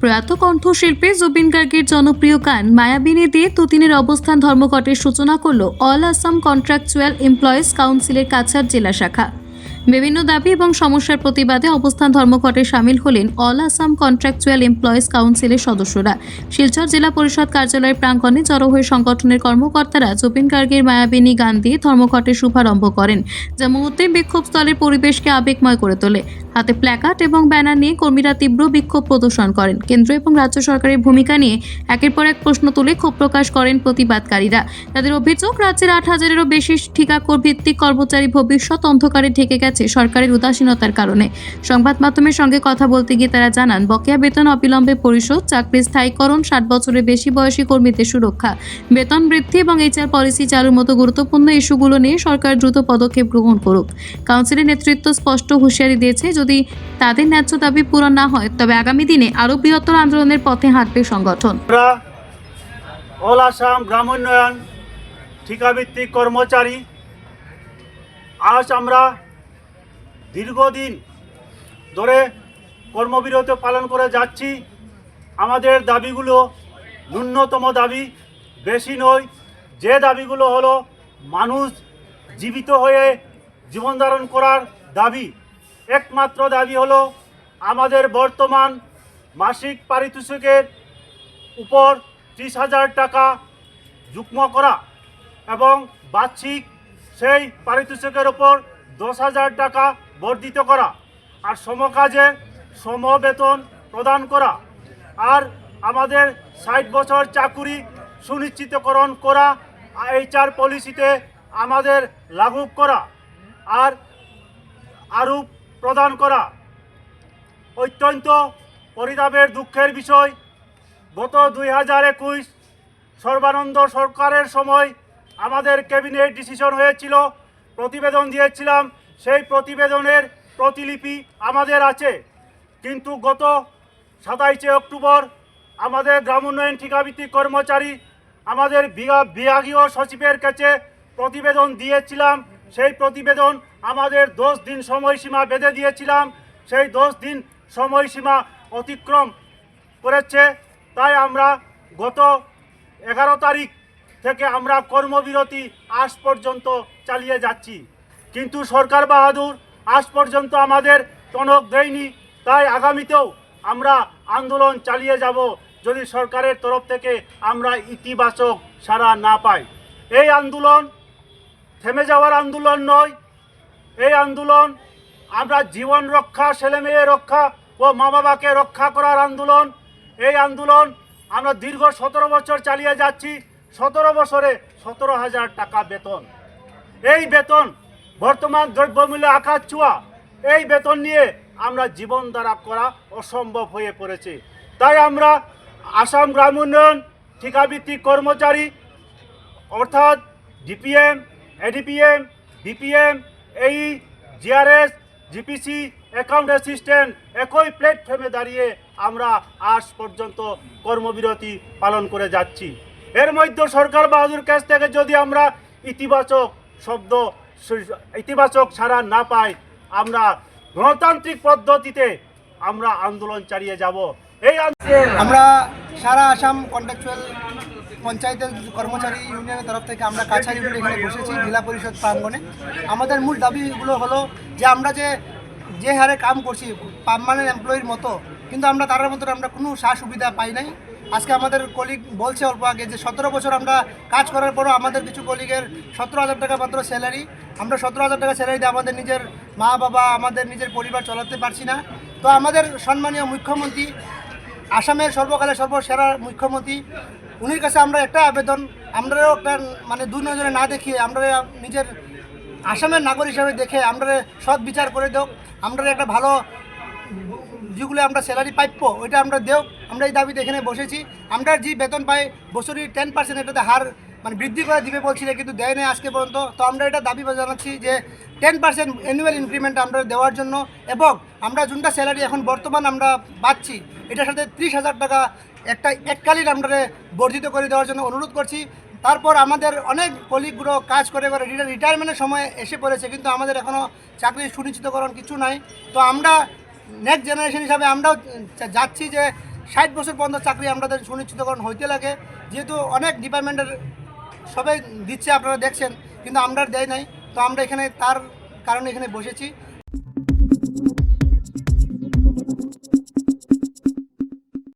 প্রয়াত কণ্ঠশিল্পী জুবিন গার্গের জনপ্রিয় গান মায়াবিনী দিয়ে তুতিনের অবস্থান ধর্মঘটের সূচনা করল অল আসাম কন্ট্রাকচুয়াল এমপ্লয়িজ কাউন্সিলের কাছাড় জেলা শাখা। বিভিন্ন দাবি এবং সমস্যার প্রতিবাদে অবস্থান ধর্মঘটে সামিল হলেন অল আসাম কন্ট্রাকচুয়াল এমপ্লয়িজ কাউন্সিলের সদস্যরা। শিলচর জেলা পরিষদ কার্যালয়ের প্রাঙ্গণে জড়ো হয়ে সংগঠনের কর্মকর্তারা জুবিন গার্গের মায়াবিনী গান দিয়ে ধর্মঘটের শুভারম্ভ করেন, যা মুহূর্তে বিক্ষোভস্থলের পরিবেশকে আবেগময় করে তোলে। হাতে প্ল্যাকার্ড এবং ব্যানার নিয়ে কর্মীরা তীব্র বিক্ষোভ প্রদর্শন করেন। কেন্দ্র এবং রাজ্য সরকারের ভূমিকা নিয়ে একের পর এক প্রশ্ন তুলে ক্ষোভ প্রকাশ করেন প্রতিবাদকারীরা। তাদের অভিযোগ, রাজ্যের 8,000-এরও বেশি ঠিকাকর ভিত্তিক কর্মচারী ভবিষ্যৎ অন্ধকারে ঢেকে গেছে সরকারের উদাসীনতার কারণে। সংবাদ মাধ্যমের সঙ্গে কথা বলতে গিয়ে তারা জানান, বকেয়া বেতন অবিলম্বে পরিশোধ, চাকরির স্থায়ীকরণ, 60 বছরের বেশি বয়সী কর্মীদের সুরক্ষা, বেতন বৃদ্ধি এবং HR পলিসি চালুর মতো গুরুত্বপূর্ণ ইস্যুগুলো নিয়ে সরকার দ্রুত পদক্ষেপ গ্রহণ করুক। কাউন্সিলের নেতৃত্ব স্পষ্ট হুঁশিয়ারি দিয়েছে, যদি তাদের ন্যায্য দাবি পূরণ না হয় তবে আগামী দিনে আরও বৃহত্তর আন্দোলনের পথে হাঁটবে সংগঠন। অল আসাম গ্রাম উন্নয়ন ঠিকাভিত্তিক কর্মচারী, আজ আমরা দীর্ঘদিন ধরে কর্মবিরতি পালন করে যাচ্ছি। আমাদের দাবিগুলো ন্যূনতম দাবি, বেশি নয়। যে দাবিগুলো হলো মানুষ জীবিত হয়ে জীবন ধারণ করার দাবি। একমাত্র দাবি হলো আমাদের বর্তমান মাসিক পারিতোষিকের উপর 30,000 টাকা যুগ্ম করা এবং বার্ষিক সেই পারিতোষিকের উপর 10,000 টাকা বর্ধিত করা, আর সমকাজে সমবেতন প্রদান করা, আর আমাদের 60 বছর চাকুরি সুনিশ্চিতকরণ করা, HR পলিসিতে আমাদের লাগু করা আর আরও প্রদান করা। অত্যন্ত পরিতাপের দুঃখের বিষয়, গত 2021 সর্বানন্দ সরকারের সময় আমাদের ক্যাবিনেট ডিসিশন হয়েছিল, প্রতিবেদন দিয়েছিলাম, সেই প্রতিবেদনের প্রতিলিপি আমাদের আছে। কিন্তু গত 27 অক্টোবর আমাদের গ্রাম উন্নয়ন ঠিকাভিত্তিক কর্মচারী আমাদের বিভাগীয় সচিবের কাছে প্রতিবেদন দিয়েছিলাম। সেই প্রতিবেদন আমাদের 10 দিন সময়সীমা বেঁধে দিয়েছিলাম, সেই 10 দিন সময়সীমা অতিক্রম করেছে। তাই আমরা গত 11 তারিখ থেকে আমরা কর্মবিরতি আজ পর্যন্ত চালিয়ে যাচ্ছি, কিন্তু সরকার বাহাদুর আজ পর্যন্ত আমাদের টনক দেয়নি। তাই আগামীতেও আমরা আন্দোলন চালিয়ে যাব যদি সরকারের তরফ থেকে আমরা ইতিবাচক সাড়া না পাই। এই আন্দোলন থেমে যাওয়ার আন্দোলন নয়, এই আন্দোলন আমরা জীবন রক্ষা, ছেলেমেয়ে রক্ষা ও মা বাবাকে রক্ষা করার আন্দোলন। এই আন্দোলন আমরা দীর্ঘ 17 বছর চালিয়ে যাচ্ছি। 17 বছরে 17,000 টাকা বেতন। এই বেতন বর্তমান দ্রব্যমূল্য আকাশ ছোঁয়া। এই বেতন নিয়ে আমরা জীবন ধারা করা অসম্ভব হয়ে পড়েছে। তাই আমরা আসাম গ্রাম উন্নয়ন ঠিকাভিত্তিক কর্মচারী অর্থাৎ DPM, ADPM, BPM, AE, GRS, GPC, account assistant একই প্ল্যাটফর্মে দাঁড়িয়ে আমরা আজ পর্যন্ত কর্মবিরতি পালন করে যাচ্ছি। এর মধ্যে সরকার বাহাদুর কাছ থেকে যদি আমরা ইতিবাচক সাড়া না পাই, আমরা গণতান্ত্রিক পদ্ধতিতে আমরা আন্দোলন চালিয়ে যাব। আমরা সারা আসাম কন্ট্রাকচুয়াল পঞ্চায়েতের কর্মচারী ইউনিয়নের তরফ থেকে আমরা কাছাড় ইউনিয়নে এখানে বসেছি জেলা পরিষদ প্রাঙ্গণে। আমাদের মূল দাবিগুলো হলো যে আমরা যে হারে কাম করছি পার্মানেন্ট এমপ্লয়ির মতো, কিন্তু আমরা তার মতো আমরা কোনো সুবিধা পাই নাই। আজকে আমাদের কলিগ বলছে অল্প আগে যে 17 বছর আমরা কাজ করার পরও আমাদের কিছু কলিগের 17,000 টাকা মাত্র স্যালারি। আমরা 17,000 টাকা স্যালারি দিয়ে আমাদের নিজের মা বাবা, আমাদের নিজের পরিবার চালাতে পারছি না। তো আমাদের সম্মানীয় মুখ্যমন্ত্রী, আসামের সর্বকালের সর্বসেরা মুখ্যমন্ত্রী, উনির কাছে আমরা একটা আবেদন, আমরাও একটা মানে দুই নজরে না দেখিয়ে আমরা নিজের আসামের নাগরিক হিসাবে দেখে আমরা সৎ বিচার করে দেও, আমরা একটা ভালো যেগুলো আমরা স্যালারি প্রাপ্য ওইটা আমরা দেও। আমরা এই দাবিতে এখানে বসেছি। আমরা যে বেতন পাই বছরে 10% এটাতে হার মানে বৃদ্ধি করে দিবে বলছিল, কিন্তু দেয় নেই আজকে পর্যন্ত। তো আমরা এটা দাবি জানাচ্ছি যে 10% অ্যানুয়াল ইনক্রিমেন্ট আমরা দেওয়ার জন্য, এবং আমরা যোনটা স্যালারি এখন বর্তমান আমরা পাচ্ছি এটার সাথে 30,000 টাকা এককালীন আমরা বর্ধিত করে দেওয়ার জন্য অনুরোধ করছি। তারপর আমাদের অনেক কলিগগুলো কাজ করে রিটায়ারমেন্টের সময় এসে পড়েছে, কিন্তু আমাদের এখনও চাকরি সুনিশ্চিতকরণ কিছু নাই। তো আমরা নেক্সট জেনারেশন হিসাবে আমরাও যাচ্ছি যে 60 বছর পর্যন্ত চাকরি আমাদের সুনিশ্চিতকরণ হইতে লাগে, যেহেতু অনেক ডিপার্টমেন্টের সবাই দিচ্ছে আপনারা দেখছেন, কিন্তু আমরা দেয় নাই। তো আমরা এখানে তার কারণে এখানে বসেছি।